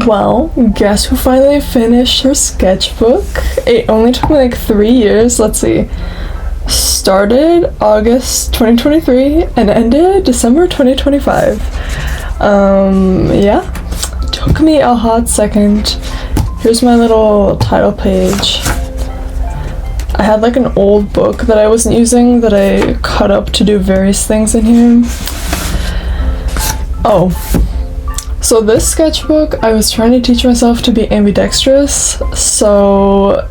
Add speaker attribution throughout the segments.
Speaker 1: Well, guess who finally finished her sketchbook? It only took me like 3 years. Let's see. Started August 2023 and ended December 2025. Yeah. Took me a hot second. Here's my little title page. I had like an old book that I wasn't using that I cut up to do various things in here. Oh. So this sketchbook, I was trying to teach myself to be ambidextrous, so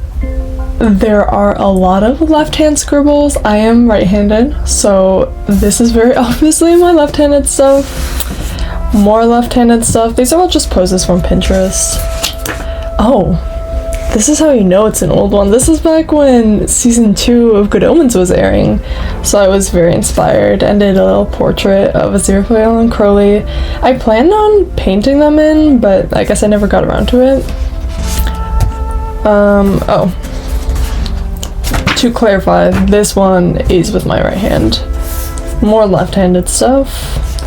Speaker 1: there are a lot of left-hand scribbles. I am right-handed, so this is very obviously my left-handed stuff. More left-handed stuff. These are all just poses from Pinterest. Oh, this is how you know it's an old one. This is back when season 2 of Good Omens was airing, so I was very inspired and did a little portrait of Aziraphale and Crowley. I planned on painting them in, but I guess I never got around to it. Oh. To clarify, this one is with my right hand. More left-handed stuff.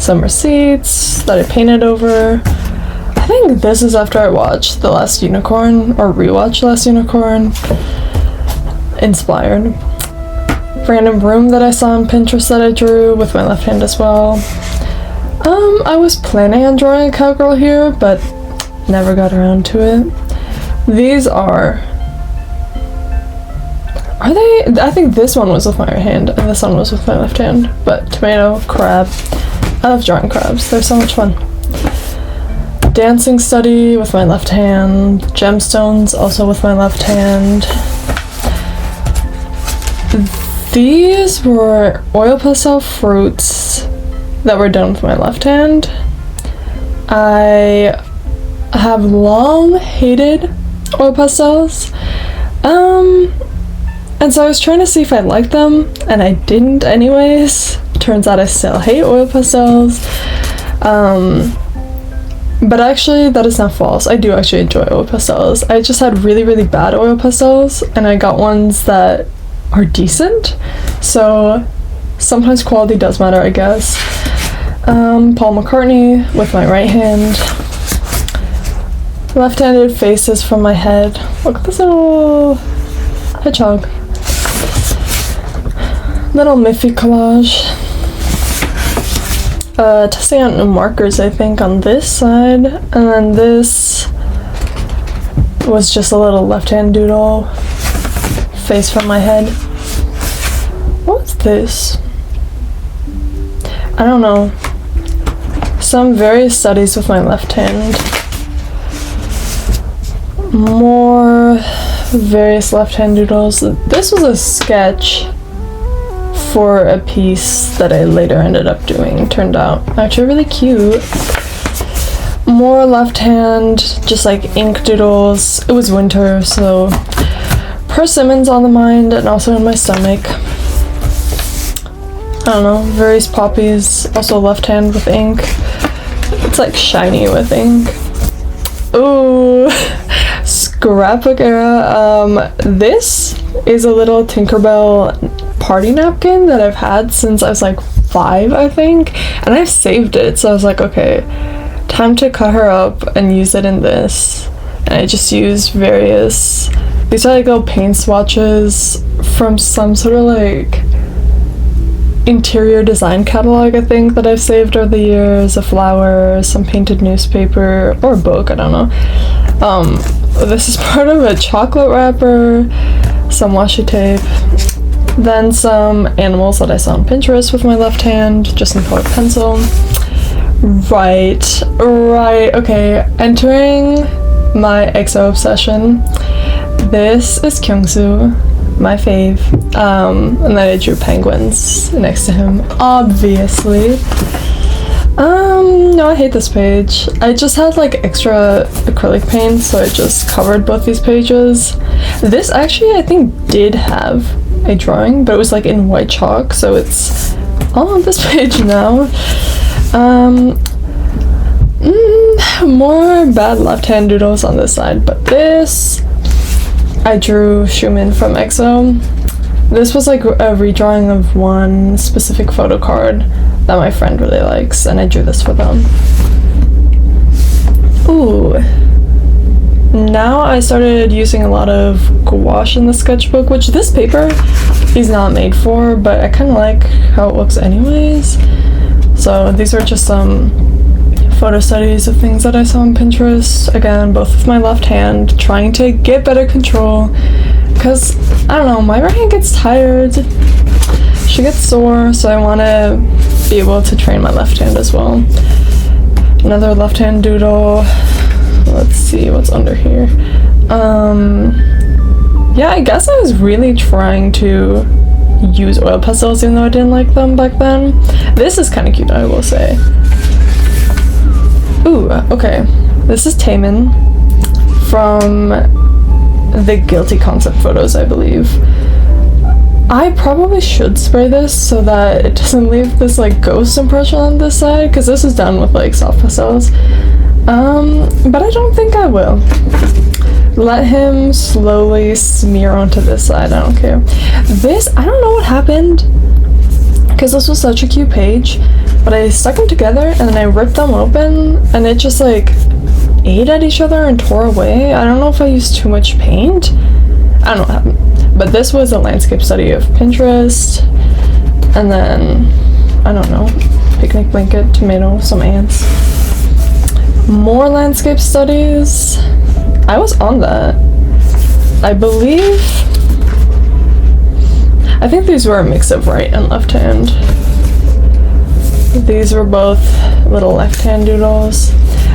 Speaker 1: Some receipts that I painted over. I think this is after I watched The Last Unicorn, or rewatched Last Unicorn. Inspired. Random room that I saw on Pinterest that I drew with my left hand as well. I was planning on drawing a cowgirl here, but never got around to it. These are they? I think this one was with my right hand, and this one was with my left hand. But tomato, crab. I love drawing crabs. They're so much fun. Dancing study with my left hand. Gemstones also with my left hand. These were oil pastel fruits that were done with my left hand. I have long hated oil pastels. And so I was trying to see if I liked them, and I didn't anyways. Turns out I still hate oil pastels. But actually, that is not false. I do actually enjoy oil pastels. I just had really, really bad oil pastels, and I got ones that are decent. So sometimes quality does matter, I guess. Paul McCartney with my right hand. Left-handed faces from my head. Look at this little hedgehog. Little Miffy collage. Testing out new markers, I think, on this side, and then this was just a little left-hand doodle. Face from my head. What's this? I don't know. Some various studies with my left hand. More various left-hand doodles. This was a sketch for a piece that I later ended up doing. Turned out actually really cute. More left hand, just like ink doodles. It was winter, so persimmons on the mind and also in my stomach. I don't know, various poppies, also left hand with ink. It's like shiny with ink. Ooh, scrapbook era. This is a little Tinkerbell party napkin that I've had since I was like 5, I think, and I've saved it, so I was like, okay, time to cut her up and use it in this. And I just used various, these are like little paint swatches from some sort of like interior design catalog, I think, that I've saved over the years. A flower, some painted newspaper, or a book, I don't know. This is part of a chocolate wrapper, some washi tape. Then some animals that I saw on Pinterest with my left hand, just in colored pencil. Right, okay, entering my EXO obsession. This is Kyungsu, my fave, and then I drew penguins next to him, obviously. No, I hate this page. I just had like extra acrylic paint, so I just covered both these pages. This actually, I think, did have a drawing, but it was like in white chalk, so it's all on this page now. More bad left-hand doodles on this side, but this I drew Schumann from EXO. This was like a redrawing of one specific photo card that my friend really likes, and I drew this for them. Ooh, now I started using a lot of gouache in the sketchbook, which this paper is not made for, but I kind of like how it looks anyways. So these are just some photo studies of things that I saw on Pinterest. Again, both with my left hand, trying to get better control, because I don't know, my right hand gets tired, she gets sore, so I want to be able to train my left hand as well. Another left hand doodle. Let's see what's under here. Yeah, I guess I was really trying to use oil pastels even though I didn't like them back then. This is kind of cute, I will say. Ooh, okay. This is Taman from the Guilty Concept photos, I believe. I probably should spray this so that it doesn't leave this like ghost impression on this side, because this is done with like soft pastels. But I don't think I will. Let him slowly smear onto this side, I don't care. This, I don't know what happened, because this was such a cute page, but I stuck them together and then I ripped them open and it just like ate at each other and tore away. I don't know if I used too much paint. I don't know what happened. But this was a landscape study of Pinterest, and then, I don't know, picnic blanket, tomato, some ants. More landscape studies. I was on that. I believe, I think these were a mix of right and left hand. These were both little left hand doodles.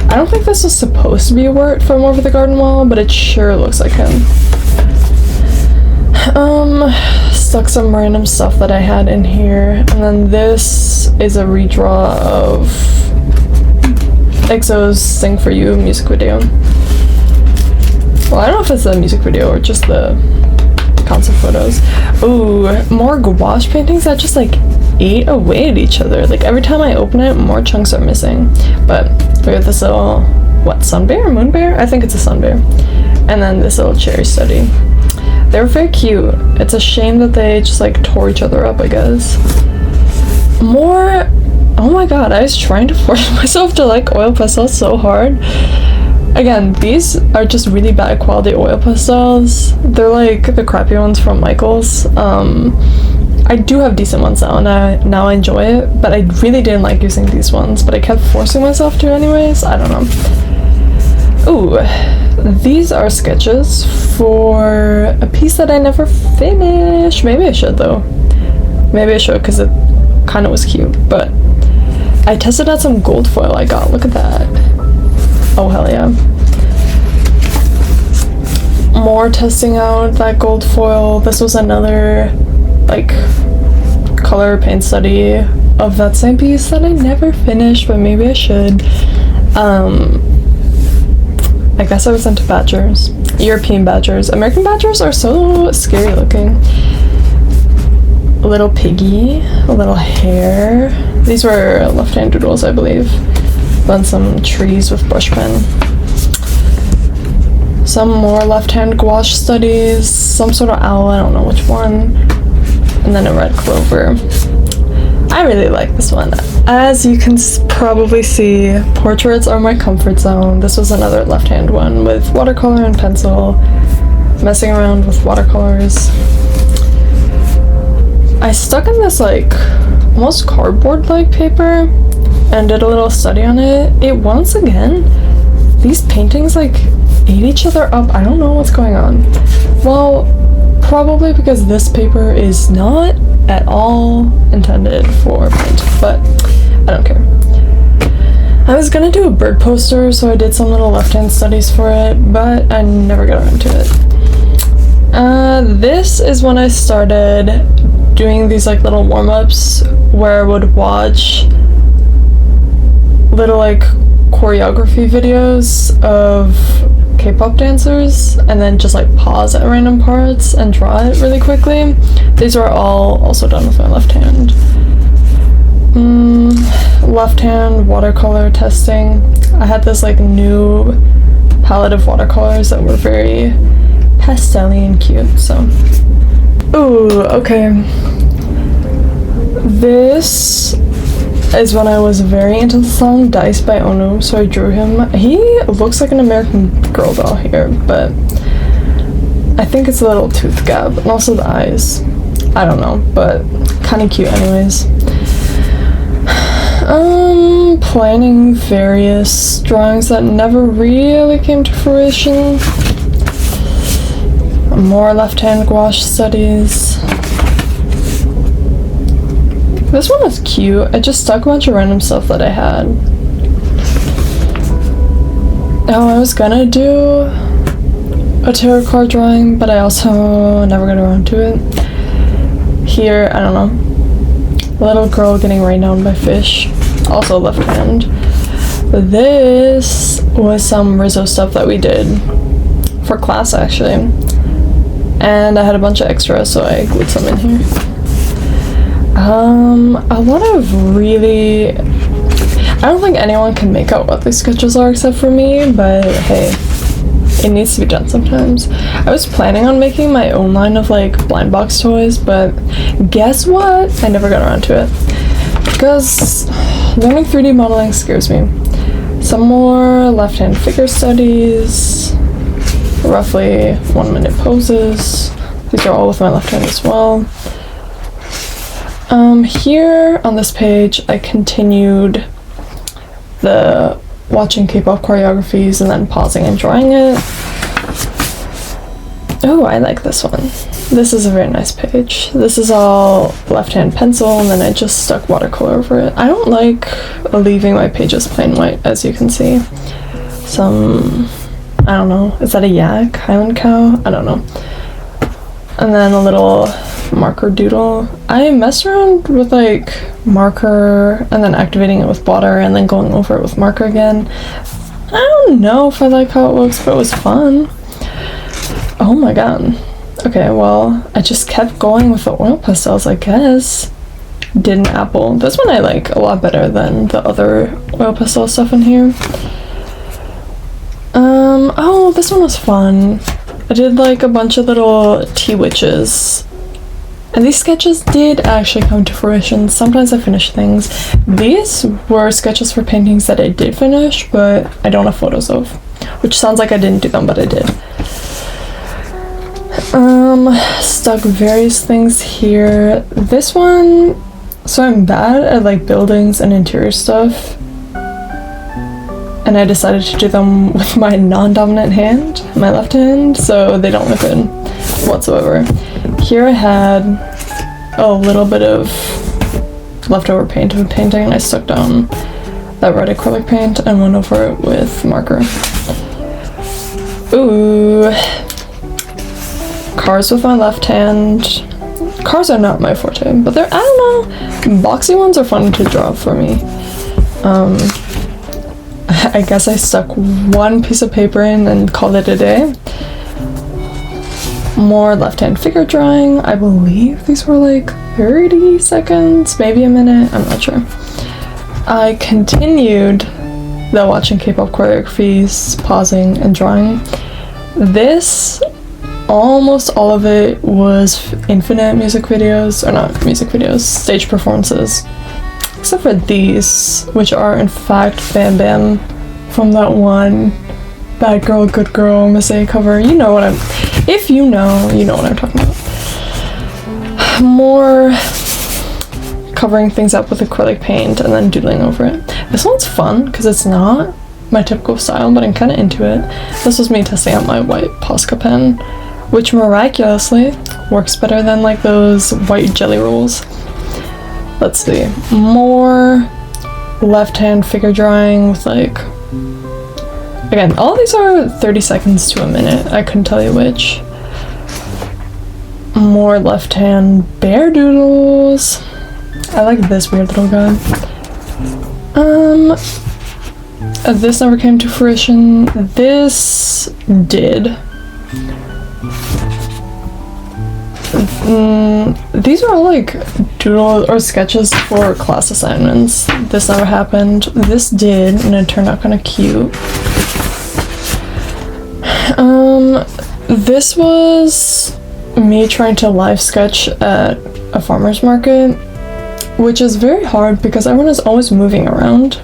Speaker 1: I don't think this was supposed to be Wirt from Over the Garden Wall, but it sure looks like him. Stuck some random stuff that I had in here, and then this is a redraw of EXO's Sing For You music video. Well, I don't know if it's the music video or just the concept photos. Ooh, more gouache paintings that just like ate away at each other. Like every time I open it, more chunks are missing. But we have this little, what, sun bear? Moon bear? I think it's a sun bear. And then this little cherry study. They're very cute. It's a shame that they just like tore each other up, I guess. More, oh my god, I was trying to force myself to like oil pastels so hard. Again, these are just really bad quality oil pastels. They're like the crappy ones from Michaels. I do have decent ones now, and now I enjoy it, but I really didn't like using these ones, but I kept forcing myself to anyways. I don't know. Ooh, these are sketches for a piece that I never finished. Maybe I should though. Maybe I should, because it kind of was cute, but I tested out some gold foil I got. Look at that. Oh hell yeah. More testing out that gold foil. This was another like color paint study of that same piece that I never finished, but maybe I should. I guess I was into badgers. European badgers. American badgers are so scary looking. A little piggy, a little hare. These were left-hand doodles, I believe. Then some trees with brush pen. Some more left-hand gouache studies. Some sort of owl, I don't know which one. And then a red clover. I really like this one. As you can probably see, portraits are my comfort zone. This was another left-hand one with watercolor and pencil. Messing around with watercolors. I stuck in this like almost cardboard-like paper and did a little study on it. It once again, these paintings like ate each other up. I don't know what's going on. Well, probably because this paper is not at all intended for paint, but I don't care. I was gonna do a bird poster, so I did some little left-hand studies for it, but I never got around to it. This is when I started doing these like little warm-ups where I would watch little like choreography videos of K-pop dancers and then just like pause at random parts and draw it really quickly. These are all also done with my left hand. Left hand watercolor testing. I had this like new palette of watercolors that were very pastel-y and cute, so. Ooh, okay. This is when I was very into the song Dice by Ono, so I drew him. He looks like an American Girl doll here, but I think it's a little tooth gap, and also the eyes. I don't know, but kind of cute anyways. Planning various drawings that never really came to fruition. More left-hand gouache studies. This one was cute. I just stuck a bunch of random stuff that I had. Oh, I was gonna do a tarot card drawing, but I also never got around to it. Here, I don't know. A little girl getting rained on by fish. Also left hand. This was some Rizzo stuff that we did for class actually. And I had a bunch of extras, so I glued some in here. A lot of really... I don't think anyone can make out what these sketches are except for me, but hey, it needs to be done sometimes. I was planning on making my own line of like blind box toys, but guess what? I never got around to it because learning 3D modeling scares me. Some more left-hand figure studies, roughly 1 minute poses. These are all with my left hand as well. Here on this page, I continued the watching K-pop choreographies and then pausing and drawing it. Oh, I like this one. This is a very nice page. This is all left-hand pencil, and then I just stuck watercolor over it. I don't like leaving my pages plain white, as you can see. Some, I don't know, is that a yak? Highland cow? I don't know. And then a little marker doodle. I messed around with like marker and then activating it with water and then going over it with marker again. I don't know if I like how it looks, but it was fun. Oh my god. Okay, well, I just kept going with the oil pastels, I guess. Did an apple. This one I like a lot better than the other oil pastel stuff in here. Oh, this one was fun. I did like a bunch of little tea witches. And these sketches did actually come to fruition. Sometimes I finish things. These were sketches for paintings that I did finish, but I don't have photos of. Which sounds like I didn't do them, but I did. Stuck various things here. This one, so I'm bad at like buildings and interior stuff. And I decided to do them with my non-dominant hand, my left hand, so they don't look good whatsoever. Here I had a little bit of leftover paint of a painting. I stuck down that red acrylic paint and went over it with marker. Ooh. Cars with my left hand. Cars are not my forte, but they're, I don't know, boxy ones are fun to draw for me. I guess I stuck one piece of paper in and called it a day. More left-hand figure drawing. I believe these were like 30 seconds, maybe a minute, I'm not sure. I continued the watching K-pop choreographies, pausing and drawing. This, almost all of it was infinite music videos, or not music videos, stage performances. Except for these, which are in fact Bam Bam from that one Bad Girl, Good Girl Miss A cover. You know what I'm... If you know, you know what I'm talking about. More covering things up with acrylic paint and then doodling over it. This one's fun because it's not my typical style, but I'm kind of into it. This was me testing out my white Posca pen, which miraculously works better than like those white jelly rolls. Let's see. More left-hand figure drawing with like... Again, all of these are 30 seconds to a minute. I couldn't tell you which. More left-hand bear doodles. I like this weird little guy. This never came to fruition. This did. These are all like doodles or sketches for class assignments. This never happened. This did, and it turned out kind of cute. This was me trying to live sketch at a farmer's market. which is very hard because everyone is always moving around,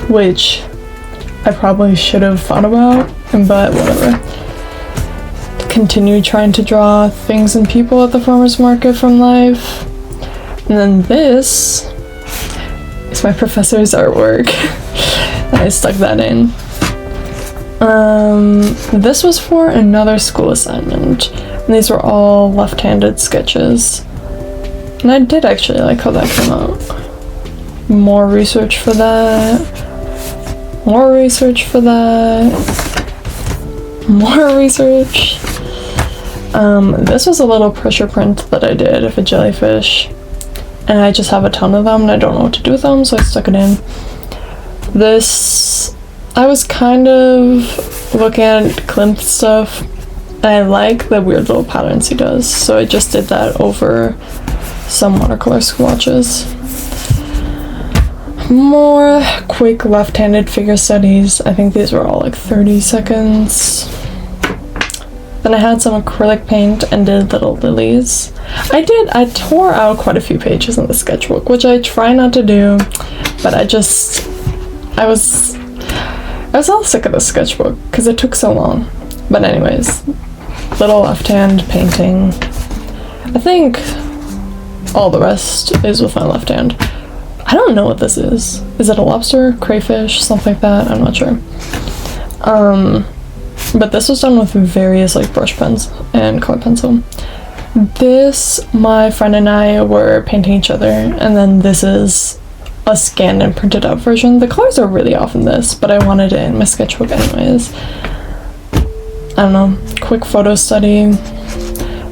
Speaker 1: which I probably should have thought about, but whatever. Continue trying to draw things and people at the farmer's market from life. And then this is my professor's artwork. I stuck that in. This was for another school assignment, and these were all left-handed sketches. And I did actually like how that came out. More research for that. More research for that. More research. This was a little pressure print that I did of a jellyfish, and I just have a ton of them and I don't know what to do with them, so I stuck it in. This, I was kind of looking at Klimt's stuff, and I like the weird little patterns he does, so I just did that over some watercolor swatches. More quick left-handed figure studies. I think these were all like 30 seconds. Then I had some acrylic paint and did little lilies. I tore out quite a few pages in the sketchbook, which I try not to do, but I was all sick of the sketchbook because it took so long. But anyways, little left-hand painting. I think all the rest is with my left hand. I don't know what this is. Is it a lobster, crayfish, something like that? I'm not sure. But this was done with various like brush pens and color pencil. This, my friend and I were painting each other, and then this is a scanned and printed out version. The colors are really off in this, but I wanted it in my sketchbook anyways. I don't know, quick photo study.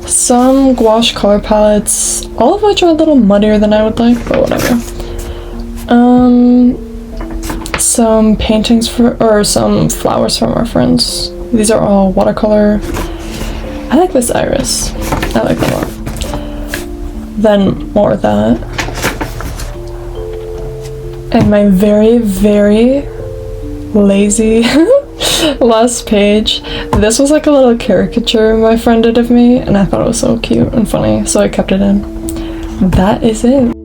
Speaker 1: Some gouache color palettes, all of which are a little muddier than I would like, but whatever. Some paintings some flowers from our friends. These are all watercolor. I like this iris. I like that a lot. Then more of that. And my very, very lazy last page. This was like a little caricature my friend did of me, and I thought it was so cute and funny, so I kept it in. That is it.